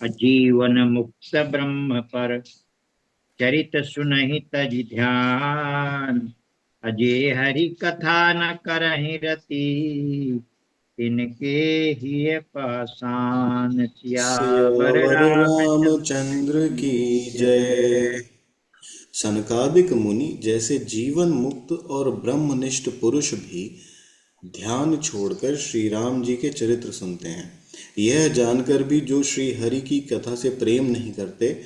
अजीवन मुक्त ब्रह्म पर चरित सुनहि तज ध्यान। अजय हरि कथा न करहि रति तिनके ही पासान। सियावर सियावर रामचंद्र रामचंद्र की की जय। जय। सनकादिक मुनि जैसे जीवन मुक्त और ब्रह्मनिष्ठ पुरुष भी ध्यान छोड़कर श्री राम जी के चरित्र सुनते हैं। यह जानकर भी जो श्री हरि की कथा से प्रेम नहीं करते,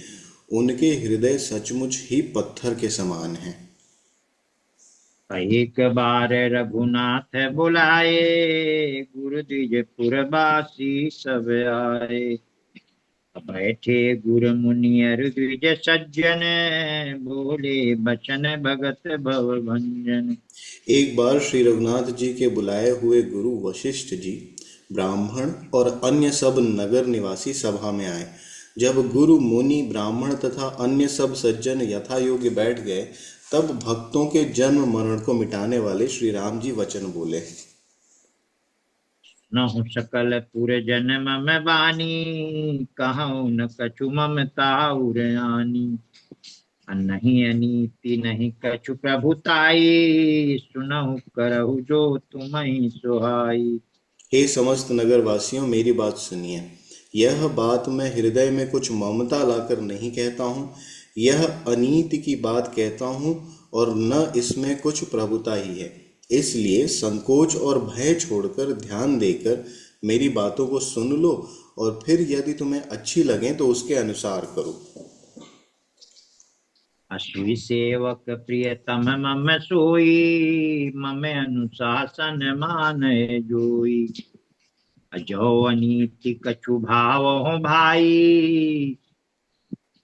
उनके हृदय सचमुच ही पत्थर के समान हैं। एक बार रघुनाथ बुलाए गुरु द्विज पुरबासी सब आए। बैठे गुरु मुनि अरु द्विज सज्जन बोले बचन भगत भव भंजन। एक बार श्री रघुनाथ जी के बुलाए हुए गुरु वशिष्ठ जी, ब्राह्मण और अन्य सब नगर निवासी सभा में आए। जब गुरु मुनि ब्राह्मण तथा अन्य सब सज्जन यथा योग्य बैठ गए, तब भक्तों के जन्म मरण को मिटाने वाले श्री राम जी वचन बोले। नहुं सकल पुर जन्म में बानी कहूँ न कछु ममता उर आनी। नहीं अनीति नहीं कछु प्रभुताई सुनहु करहु जो तुम्हें सुहाई। हे समस्त नगर वासियों, मेरी बात सुनिए। यह बात मैं हृदय में कुछ ममता लाकर नहीं कहता हूँ। यह अनीति की बात कहता हूँ, और न इसमें कुछ प्रभुता ही है। इसलिए संकोच और भय छोड़कर ध्यान देकर मेरी बातों को सुन लो, और फिर यदि तुम्हें अच्छी लगें तो उसके अनुसार करो। अश्वि सेवक प्रियतम मम सोई मम अनुशासन मानय जोई। अजो अनीति कछु भाव भाई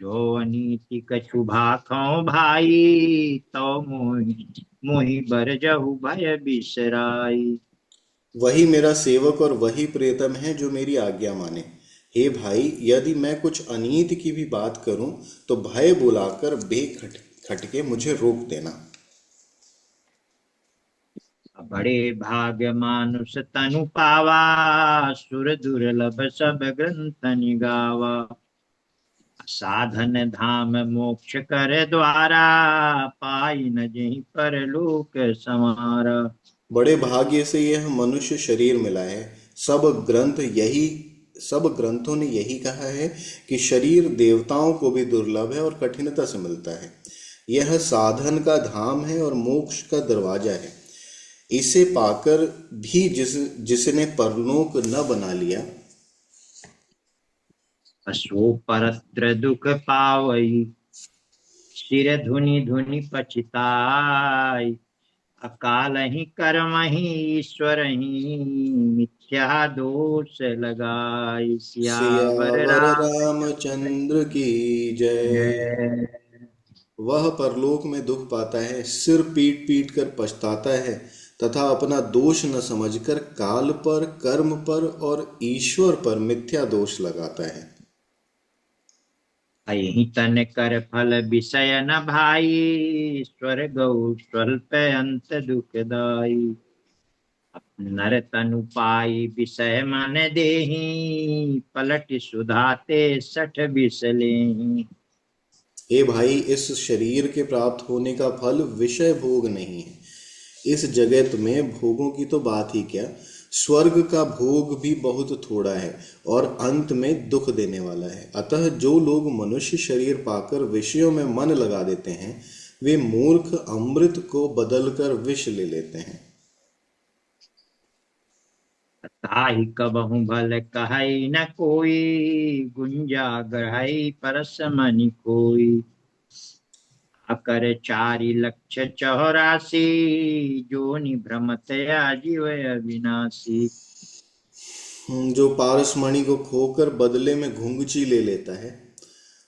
जो अनीति कछु भाखौ भाई तो मोहि मोहि बरजहु भय बिसराई। वही मेरा सेवक और वही प्रियतम है जो मेरी आज्ञा माने। हे भाई, यदि मैं कुछ अनीति की भी बात करूं तो भय बुलाकर बेखट खटके मुझे रोक देना। बड़े भाग मानुष तनु पावा सुर दुर्लभ सब ग्रंथ निगावा। साधन धाम मोक्ष कर द्वारा पाई न जहीं परलोक समारा। बड़े भाग्य से यह मनुष्य शरीर मिला है। सब ग्रंथ यही सब ग्रंथों ने यही कहा है कि शरीर देवताओं को भी दुर्लभ है और कठिनता से मिलता है। यह साधन का धाम है और मोक्ष का दरवाजा है। इसे पाकर भी जिसने परलोक न बना लिया, असो परत्र दुख पावई सिर धुनि धुनि पछताई। अकाल ही कर्म ही ईश्वर ही मिथ्या दोष लगाई। सियावर सियावर रामचंद्र रामचंद्र की जय। जय। वह परलोक में दुख पाता है, सिर पीट पीट कर पछताता है, तथा अपना दोष न समझकर काल पर, कर्म पर और ईश्वर पर मिथ्या दोष लगाता है। अहि तन कर फल विषय न भाई स्वर्ग स्वल्प अंत दुखदाई। नर तनु पाई विषय मन देहि पलट सुधाते सठ बिस लेहि। हे भाई, इस शरीर के प्राप्त होने का फल विषय भोग नहीं है। इस जगत में भोगों की तो बात ही क्या, स्वर्ग का भोग भी बहुत थोड़ा है और अंत में दुख देने वाला है। अतः जो लोग मनुष्य शरीर पाकर विषयों में मन लगा देते हैं, वे मूर्ख अमृत को बदलकर विष ले लेते हैं। ताहि कबहु भल कहई न कोई गुंजा गढ़ई परस मनि कोई। अकर चारि लक्ष चौरासी जोनि भ्रमत आजीव अविनाशी। जो पारसमणि को खोकर बदले में घुंघची ले लेता है,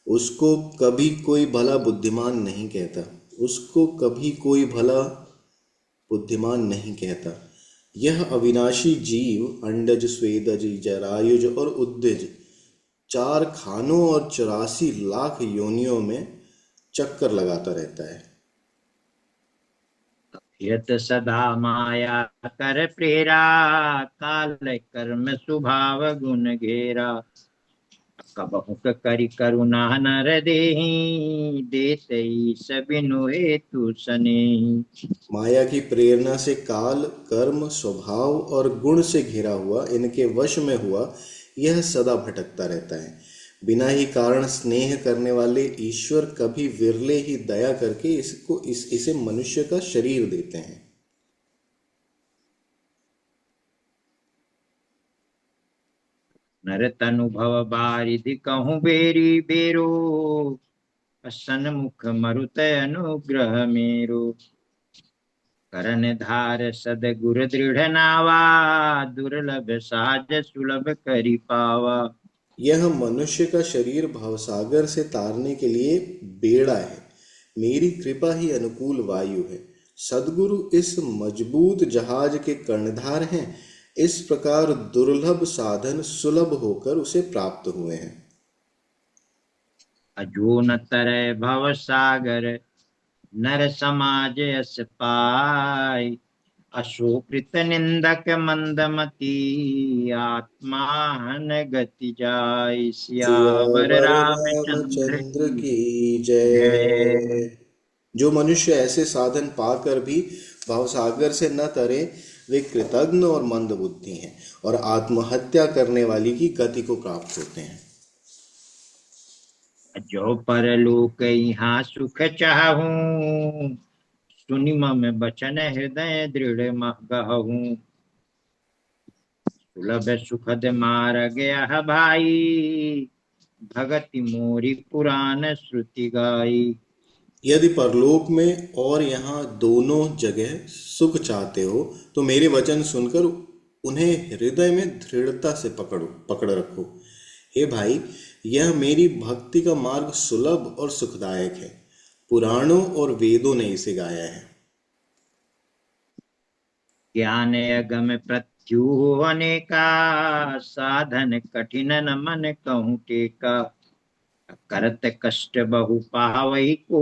उसको कभी कोई भला बुद्धिमान नहीं कहता। उसको कभी कोई भला बुद्धिमान नहीं कहता। यह अविनाशी जीव अंडज, स्वेदज, जरायुज और उद्भिज, चार खानों और 84 लाख योनियों में चक्कर लगाता रहता है। यत सदा माया कर प्रेरा काल कर्म स्वभाव गुण घेरा। कबहु करि करुणा नर देहि, देते बिनु हेतु सनेहि। माया की प्रेरणा से काल, कर्म, स्वभाव और गुण से घिरा हुआ, इनके वश में हुआ यह सदा भटकता रहता है। बिना ही कारण स्नेह करने वाले ईश्वर कभी विरले ही दया करके इसे मनुष्य का शरीर देते हैं। नर तनु भव बारिधि कहूँ बेरी बेरो, सन्मुख मरुत अनुग्रह मेरो। करन धार सदगुर दृढ़ नावा, दुर्लभ साज सुलभ करि पावा। यह मनुष्य का शरीर भवसागर से तारने के लिए बेड़ा है, मेरी कृपा ही अनुकूल वायु है। सद्गुरु इस मजबूत जहाज के कर्णधार हैं। इस प्रकार दुर्लभ साधन सुलभ होकर उसे प्राप्त हुए हैं। अजो न तरय भव सागर, नर समाज यस पाई। अशोकृत निंदक मंदमती, आत्मान गति जाय। सियावर सियावर रामचंद्र रामचंद्र की की जय। जय। जो मनुष्य ऐसे साधन पाकर भी भवसागर से न तरे, वे कृतघ्न और मंद बुद्धि हैं और आत्महत्या करने वाली की गति को प्राप्त होते हैं। जो परलोक यहाँ सुख चाहूं, सुनि मम बचन हृदय दृढ़ गहूं। सुलभ सुखद मार्ग यह भाई, भगति मोरी पुराण श्रुति गाई। यदि परलोक में और यहाँ दोनों जगह सुख चाहते हो तो मेरे वचन सुनकर उन्हें हृदय में दृढ़ता से पकड़ रखो। हे भाई, यह मेरी भक्ति का मार्ग सुलभ और सुखदायक है। पुराणों और वेदों ने इसे गाया है। ज्ञान अगम प्रत्युह अनेका, साधन कठिन न मन कहूँ टेका। करत कष्ट बहु पावई को,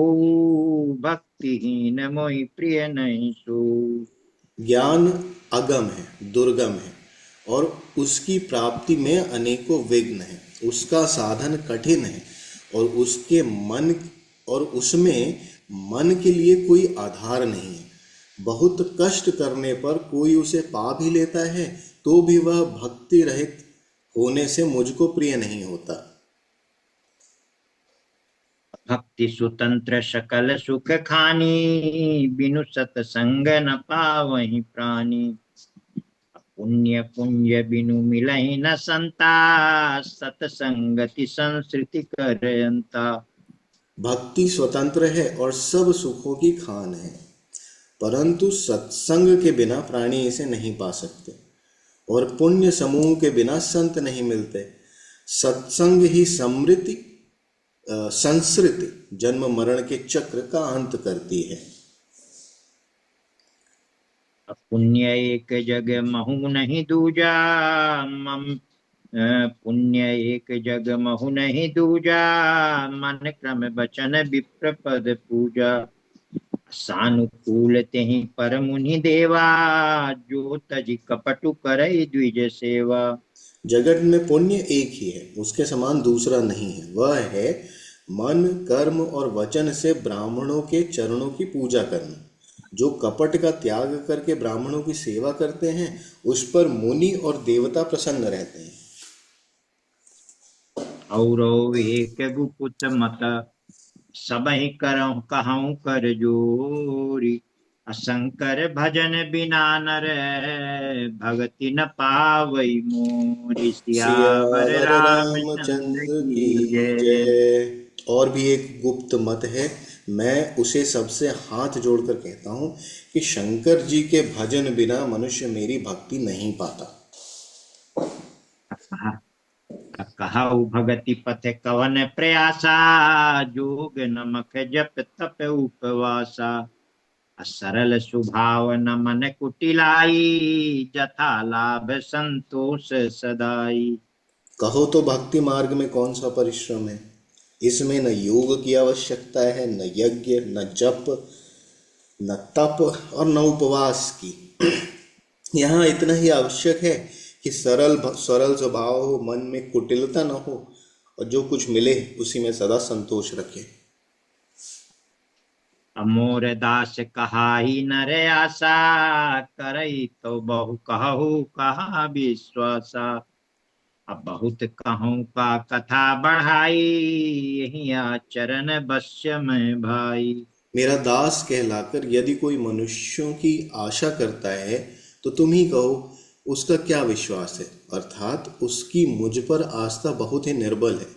भक्तिहीन मोहि प्रिय नहीं सो। ज्ञान अगम है, दुर्गम है और उसकी प्राप्ति में अनेकों विघ्न हैं। उसका साधन कठिन है और उसके मन और उसमें मन के लिए कोई आधार नहीं है। बहुत कष्ट करने पर कोई उसे पा भी लेता है तो भी वह भक्ति रहित होने से मुझको प्रिय नहीं होता। भक्ति सुतंत्र सकल सुख खानी, बिनु सतसंग न पावहि प्राणी। पुण्य पुण्य बिनु मिलहि न संता, सतसंगति संसृति करयंता। भक्ति स्वतंत्र है और सब सुखों की खान है, परंतु सत्संग के बिना प्राणी इसे नहीं पा सकते और पुण्य समूह के बिना संत नहीं मिलते। सत्संग ही संस्कृति जन्म मरण के चक्र का अंत करती है। पुण्य एक जग महु नहीं दूजा, मम पुण्य एक जग महु नहीं दूजा। मन क्रम बचन विप्र पद पूजा। सानुकूल तेहि पर मुनि देवा, जो तज कपटु करई द्विज सेवा। जगत में पुण्य एक ही है, उसके समान दूसरा नहीं है। वह है मन, कर्म और वचन से ब्राह्मणों के चरणों की पूजा करना। जो कपट का त्याग करके ब्राह्मणों की सेवा करते हैं, उस पर मुनि और देवता प्रसन्न रहते हैं। और एक गुपुत मत, सबहि करहु कहूँ कर जोरी। असंकर भजन बिना नर, भगति न पावई मोरी। सियावर सियावर रामचंद्र रामचंद्र की की जय। जय। और भी एक गुप्त मत है, मैं उसे सबसे हाथ जोड़कर कहता हूँ कि शंकर जी के भजन बिना मनुष्य मेरी भक्ति नहीं पाता। कहु भगति पथ कवन प्रयासा, जोग नमक जप तप उपवासा। सरल स्वभाव न मन कुटिलाई, जथा लाभ संतोष सदाई। कहो तो भक्ति मार्ग में कौन सा परिश्रम है? इसमें न योग की आवश्यकता है, न यज्ञ, न जप, न तप और न उपवास की। यहाँ इतना ही आवश्यक है कि सरल सरल स्वभाव हो, मन में कुटिलता न हो और जो कुछ मिले उसी में सदा संतोष रखे। अमोर दास कहाई नर आशा, करई तो बहु कहू कहा विश्वासा। अब बहुत कहूँ का कथा बढ़ाई, यही आचरण बश्य में भाई। मेरा दास कहलाकर यदि कोई मनुष्यों की आशा करता है तो तुम ही कहो उसका क्या विश्वास है, अर्थात उसकी मुझ पर आस्था बहुत ही निर्बल है।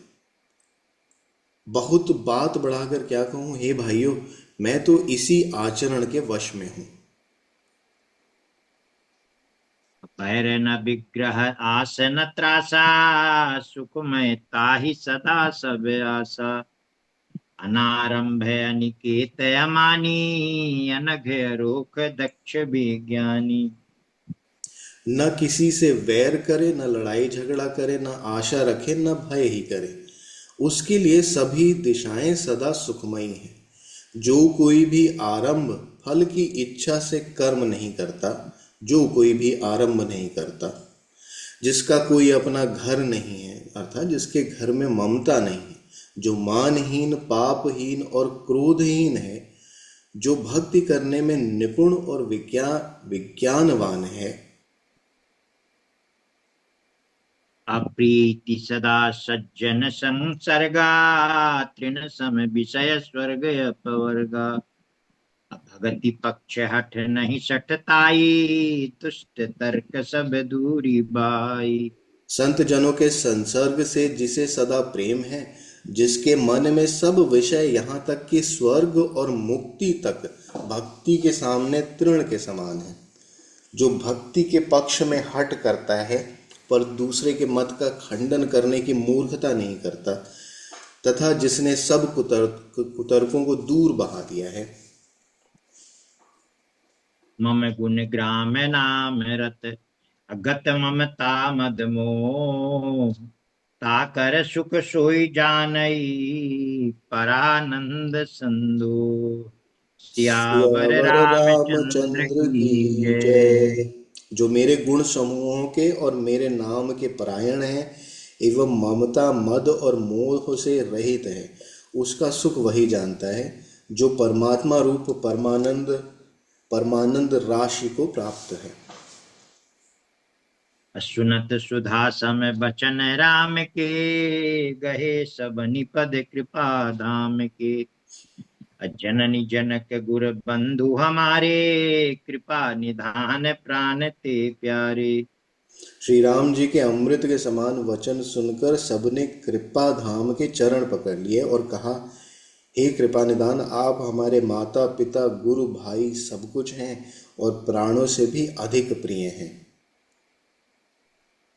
बहुत बात बढ़ाकर क्या कहूँ हे भाइयों, मैं तो इसी आचरण के वश में हूँ। पैर न विग्रह आस न त्रासा, सुखमय ताहि सदा सब आशा। अनारंभ अनिकेत अमानी, अनघ रोक दक्ष विज्ञानी। न किसी से वैर करे, न लड़ाई झगड़ा करे, न आशा रखे, न भय ही करे। उसके लिए सभी दिशाएं सदा सुखमयी हैं। जो कोई भी आरंभ फल की इच्छा से कर्म नहीं करता, जो कोई भी आरंभ नहीं करता, जिसका कोई अपना घर नहीं है, अर्थात जिसके घर में ममता नहीं है, जो मानहीन, पापहीन और क्रोधहीन है, जो भक्ति करने में निपुण और विज्ञानवान है, अप्रीति सदा सज्जन संसर्गा, तृण सम विषय स्वर्ग अपवर्गा। भगति पक्ष हठ नहीं सठताई, दुष्ट तर्क सब दूरी बाई। संत जनों के संसर्ग से जिसे सदा प्रेम है, जिसके मन में सब विषय यहाँ तक कि स्वर्ग और मुक्ति तक भक्ति के सामने तृण के समान है, जो भक्ति के पक्ष में हठ करता है पर दूसरे के मत का खंडन करने की मूर्खता नहीं करता, तथा जिसने सब कुतर्कों को दूर बहा दिया है। मम गुण ग्राम नाम रत, अगत ममता मद मोह। ताकर सुख सोई जानई, परानंद संदो। सियावर सियावर रामचंद्र रामचंद्र की की जय। जय। जो मेरे गुण समूहों के और मेरे नाम के परायण हैं एवं ममता मद और मोह से रहित है, उसका सुख वही जानता है जो परमात्मा रूप परमानंद परमानंद राशि को प्राप्त है। सुनत सुधा सम बचन राम के, गहे सब निपद कृपा धाम के। जननी जनक गुर बंधु हमारे, कृपा निधान प्राण ते प्यारे। श्री राम जी के अमृत के समान वचन सुनकर सबने कृपा धाम के चरण पकड़ लिए और कहा, हे कृपा निदान, आप हमारे माता पिता गुरु भाई सब कुछ हैं और प्राणों से भी अधिक प्रिय हैं।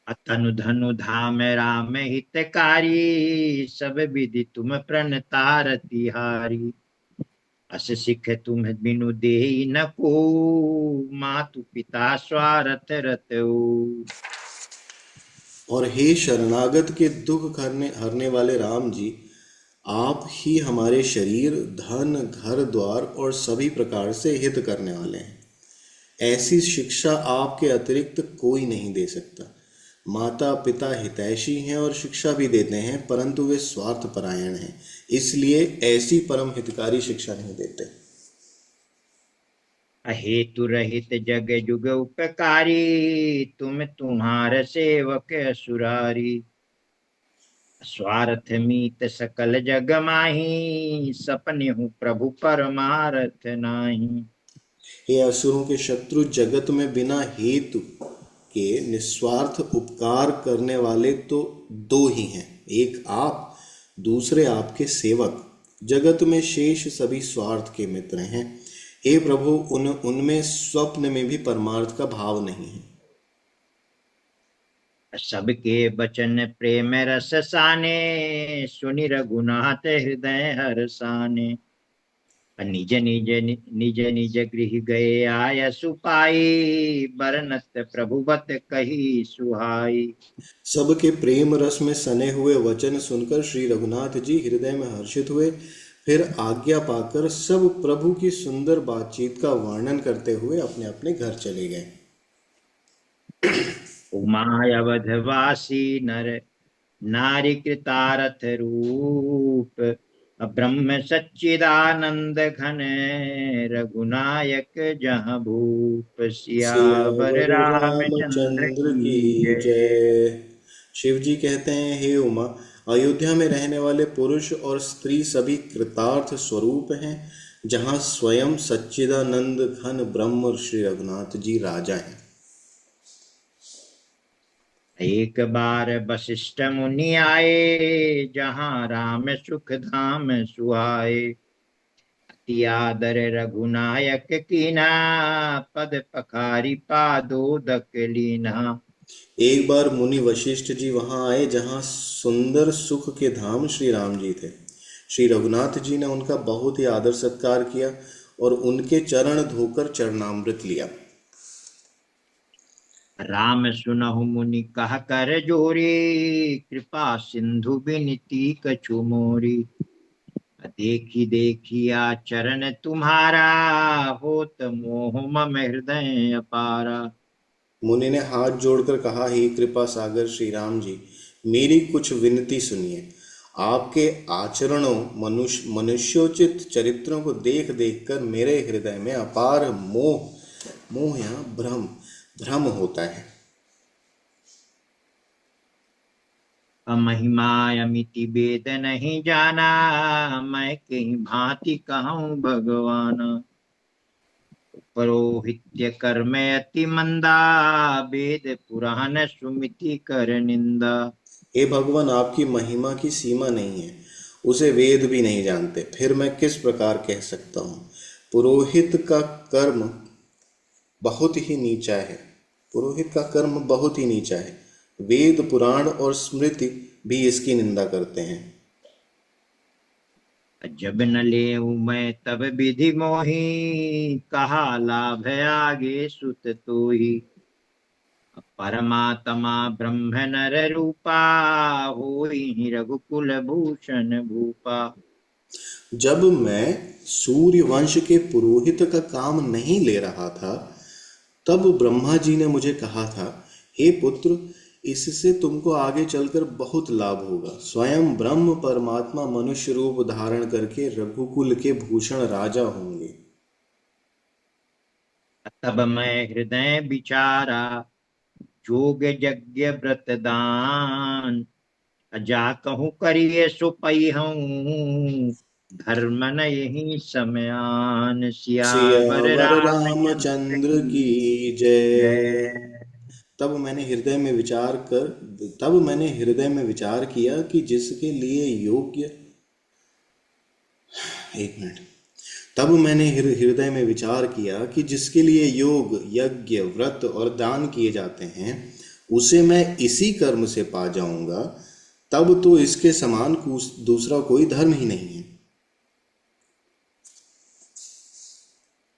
अतनु धनु धाम राम हितकारी, सब विधि तुम प्रणतार तिहारी। अस सिख तुम बिनु देहि न को, मातु पिता स्वारथ रतऊ। और हे शरणागत के दुख हरने हरने वाले राम जी, आप ही हमारे शरीर, धन, घर द्वार और सभी प्रकार से हित करने वाले हैं। ऐसी शिक्षा आपके अतिरिक्त कोई नहीं दे सकता। माता पिता हितैषी हैं और शिक्षा भी देते हैं, परंतु वे स्वार्थ परायण हैं, इसलिए ऐसी परम हितकारी शिक्षा नहीं देते। अहेतु रहित जग जुग उपकारी, तुम तुम्हार सेवक असुरारी। स्वार्थ मीत सकल जग माही, सपने हूँ प्रभु परमारथ नाही। हे असुरों के शत्रु, जगत में बिना हेतु के निस्वार्थ उपकार करने वाले तो दो ही हैं, एक आप, दूसरे आपके सेवक। जगत में शेष सभी स्वार्थ के मित्र हैं। हे प्रभु, उनमें स्वप्न में भी परमार्थ का भाव नहीं है। सबके बचन प्रेम रस साने, सुनि रघुनाथ हृदय हर्षाने। निज निज निज निज गृह गए आय सुपाई, बरनत प्रभुवत कही सुहाई। सबके प्रेम रस में सने हुए वचन सुनकर श्री रघुनाथ जी हृदय में हर्षित हुए। फिर आज्ञा पाकर सब प्रभु की सुंदर बातचीत का वर्णन करते हुए अपने अपने घर चले गए। उमाय अवधवासी नर, नारी कृतारथ रूप, ब्रह्म सच्चिदानंद घन, रघुनायक जहाँ भूप। सियावर सियावर रामचंद्र रामचंद्र की की जय। जय। शिव जी कहते हैं, हे उमा, अयोध्या में रहने वाले पुरुष और स्त्री सभी कृतार्थ स्वरूप हैं, जहाँ स्वयं सच्चिदानंद घन ब्रह्म श्री रघुनाथ जी राजा हैं। एक बार वशिष्ठ मुनि आए, जहाँ राम सुख धाम सुहाए। अति आदर रघुनायक कीना, पद पखारी पादोदक लीना। एक बार मुनि वशिष्ठ जी वहां आए, जहां सुंदर सुख के धाम श्री राम जी थे। श्री रघुनाथ जी ने उनका बहुत ही आदर सत्कार किया और उनके चरण धोकर चरणामृत लिया। राम सुनहु मुनि कह कर जोरी, कृपा सिंधु बिनती कछु मोरी। देखी देखी आचरण तुम्हारा, होत मोह मम हृदय अपारा। मुनि ने हाथ जोड़कर कहा, हे कृपा सागर श्री राम जी, मेरी कुछ विनती सुनिए। आपके आचरणों, मनुष्योचित चरित्रों को देख देख कर मेरे हृदय में अपार मोह, मोह या भ्रम भ्रम होता है। महिमा अमिति वेद नहीं जाना, मैं कहीं भांति कहूँ भगवान। परोहित्य कर्म अति मंदा, वेद पुराण सुमिति कर निंदा। हे भगवान, आपकी महिमा की सीमा नहीं है, उसे वेद भी नहीं जानते, फिर मैं किस प्रकार कह सकता हूँ। पुरोहित का कर्म बहुत ही नीचा है, पुरोहित का कर्म बहुत ही नीचा है। वेद पुराण और स्मृति भी इसकी निंदा करते हैं। जब न ले मैं तब विधि मोही, कहा लाभ आगे सुत तोही। परमात्मा ब्रह्म नर रूपा, होई रघुकुल भूषण भूपा। जब मैं सूर्य वंश के पुरोहित का काम नहीं ले रहा था, तब ब्रह्मा जी ने मुझे कहा था, हे पुत्र, इससे तुमको आगे चलकर बहुत लाभ होगा। स्वयं ब्रह्म परमात्मा मनुष्य रूप धारण करके रघुकुल के भूषण राजा होंगे। तब मैं हृदय विचारा, जोग यज्ञ व्रत दान। जा कहूँ करिए सो पई हूँ, धर्म न यही समयान। सियावर सियावर रामचंद्र रामचंद्र की की जय। जय। तब मैंने हृदय में विचार कर तब मैंने हृदय में विचार किया कि जिसके लिए योग्य एक मिनट तब मैंने हृदय में विचार किया कि जिसके लिए योग, यज्ञ, व्रत और दान किए जाते हैं, उसे मैं इसी कर्म से पा जाऊंगा। तब तो इसके समान दूसरा कोई धर्म ही नहीं है।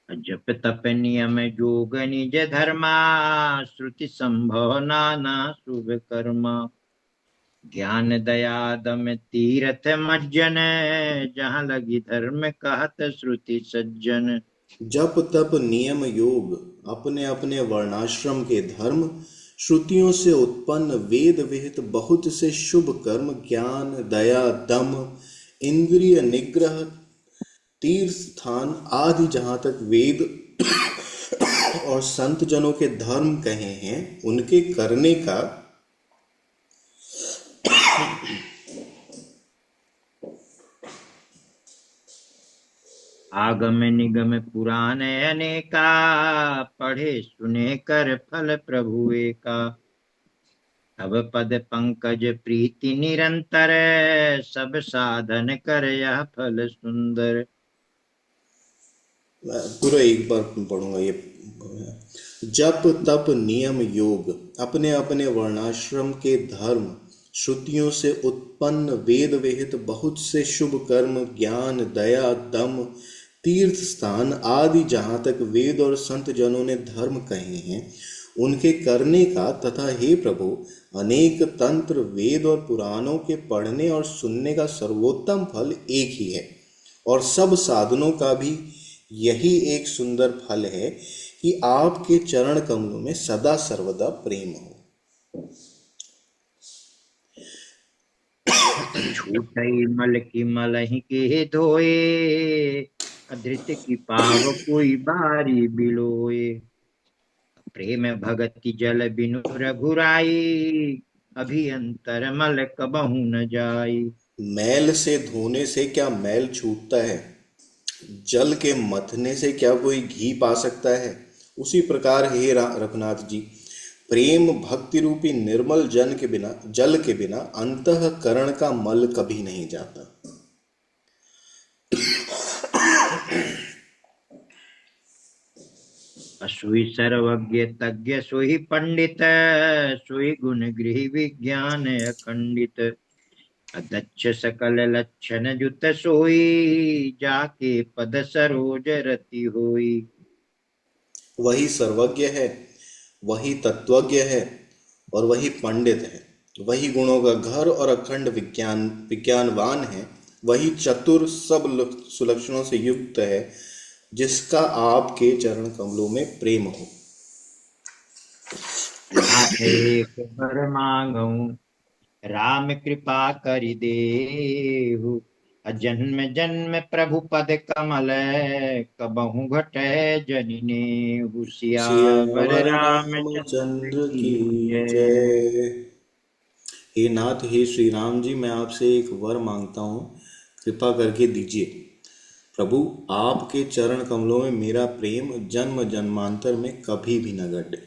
जप तप नियम जोग निज धर्मा, श्रुति संभव नाना शुभ कर्मा। ज्ञान दया दम तीरथ मज्जन, जहाँ लगी धर्म कहत श्रुति सज्जन। जप तप नियम योग, अपने अपने वर्णाश्रम के धर्म, श्रुतियों से उत्पन्न वेद विहित बहुत से शुभ कर्म, ज्ञान दया दम, इंद्रिय निग्रह, तीर्थ स्थान आदि, जहाँ तक वेद और संत जनों के धर्म कहे हैं, उनके करने का आगम निगम पुराण अनेका, पढ़े सुने कर फल प्रभु एका। तब पद पंकज प्रीति निरंतर, सब साधन कर यह फल सुंदर। पूरा एक बार पढ़ूंगा ये। जप तप नियम योग, अपने अपने वर्णाश्रम के धर्म, श्रुतियों से उत्पन्न वेद विहित बहुत से शुभ कर्म, ज्ञान दया दम, तीर्थ स्थान आदि, जहाँ तक वेद और संत जनों ने धर्म कहे हैं, उनके करने का, तथा हे प्रभु, अनेक तंत्र वेद और पुराणों के पढ़ने और सुनने का सर्वोत्तम फल एक ही है। और सब साधनों का भी यही एक सुंदर फल है कि आपके चरण कमलों में सदा सर्वदा प्रेम हो। छूटई मल की मलहि के धोए, अधृत की पाव कोई बारी बिलोए। प्रेम भगति जल बिनु रघुराई, अभियंतर मल कबहु न जाई। मैल से धोने से क्या मैल छूटता है? जल के मथने से क्या कोई घी पा सकता है? उसी प्रकार हे रघुनाथ जी, प्रेम भक्ति रूपी निर्मल जल के बिना अंतःकरण का मल कभी नहीं जाता। असुई सर्वज्ञ तज्ञ सोई पंडित, सोई गुण गृह विज्ञान अखंडित। अदक्ष सकल लक्षण जुत सोई, जाके पद सरोज रति होई। वही सर्वज्ञ है, वही तत्वज्ञ है और वही पंडित है। वही गुणों का घर और अखंड विज्ञानवान है। वही चतुर सुलक्षणों से युक्त है, जिसका आपके चरण कमलों में प्रेम हो। नाथ एक बर मांगू, राम कृपा करि देहु। अजन्म जन्म प्रभु पद कमल, कबहु घटै जनिने। सियावर सियावर रामचंद्र रामचंद्र की की जय। जय। हे नाथ, हे श्री राम जी, मैं आपसे एक वर मांगता हूँ, कृपा करके दीजिए। प्रभु, आपके चरण कमलों में मेरा प्रेम जन्म जन्मांतर में कभी भी न घटे।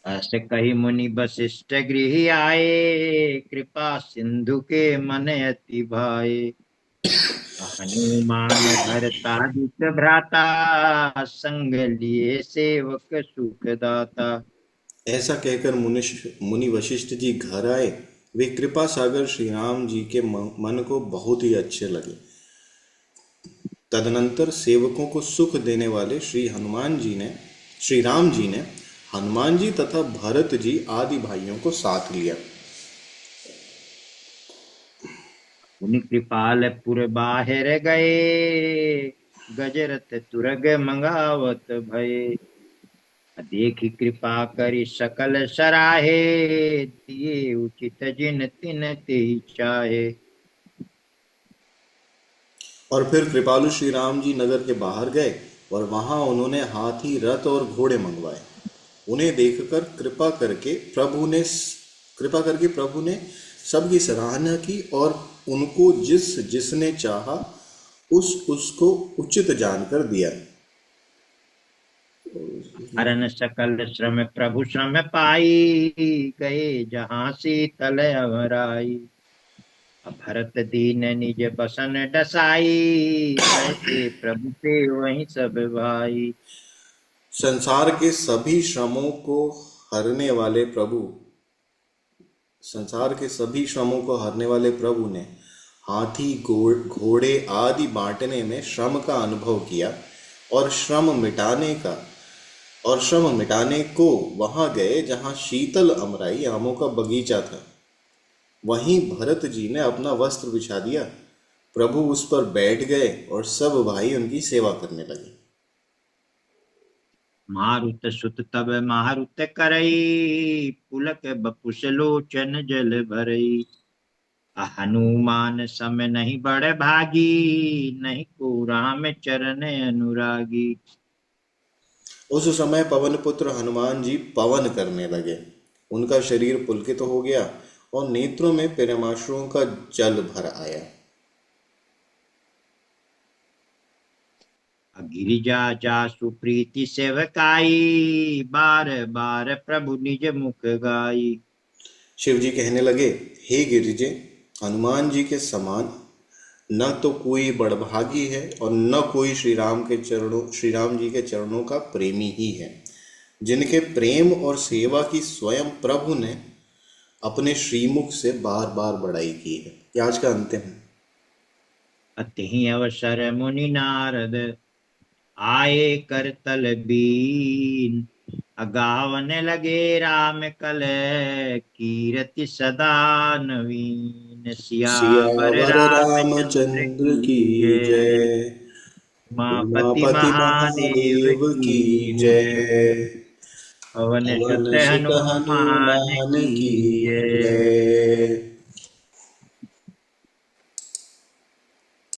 अस कही मुनि वशिष्ठ गृह आए, कृपा सिंधु के मन अति भाए। हनुमान भरतादित भ्राता, संग लिए सेवक सुख दाता। ऐसा कहकर मुनि वशिष्ठ जी घर आए। वे कृपा सागर श्री राम जी के मन को बहुत ही अच्छे लगे। तदनंतर सेवकों को सुख देने वाले श्री राम जी ने हनुमान जी तथा भरत जी आदि भाइयों को साथ लिया। मुनि कृपाल पुर बाहिर गए, गजरथ तुरग मंगावत भये। देखी कृपा करी सकल सराहे, दिए उचित जिन तिन ते चाहे। और फिर कृपालु श्री राम जी नगर के बाहर गए और वहां उन्होंने हाथी, रथ और घोड़े मंगवाए। उन्हें देखकर कृपा करके प्रभु ने सबकी सराहना की और उनको जिसने चाहा उसको उचित जानकर दिया। हरन सकल श्रम प्रभु श्रम पाई, गए जहाँ शीतल अवराई। भरत दीन निज बसन डसाई, ऐसे प्रभु ते वही सब भाई। संसार के सभी श्रमों को हरने वाले प्रभु संसार के सभी श्रमों को हरने वाले प्रभु ने हाथी, घोड़े आदि बांटने में श्रम का अनुभव किया और श्रम मिटाने को वहां गए जहां शीतल अमराई आमों का बगीचा था। वहीं भरत जी ने अपना वस्त्र बिछा दिया। प्रभु उस पर बैठ गए और सब भाई उनकी सेवा करने लगे। मारुत सुत तब मारुत करई, पुलक बपुस लोचन जल भरई। हनुमान सम नहीं बड़ भागी, नहीं को राम चरण अनुरागी। उस समय पवन पुत्र हनुमान जी पवन करने लगे। उनका शरीर पुलकित हो गया और नेत्रों में प्रेमाश्रुओं का जल भर आया। गिरिजा जासु प्रीति सेवकाई, बार बार प्रभु निज मुख गाई। शिव जी कहने लगे, हे गिरिजे, हनुमान जी के समान न तो कोई बड़भागी है और न कोई श्री राम जी के चरणों का प्रेमी ही है, जिनके प्रेम और सेवा की स्वयं प्रभु ने अपने श्रीमुख से बार बार बड़ाई की है। ये आज का अंतिम है। अतहि अवसर मुनि नारद, आए कर तल बीन। अगावन लगे राम कल, कीरति सदा नवीन। सियावर सियावर रामचंद्र रामचंद्र की की जय। जय। उमापति उमापति महादेव महादेव की की जय। जय। पवन पवन सुत सुत हनुमान हनुमान की की जय। जय।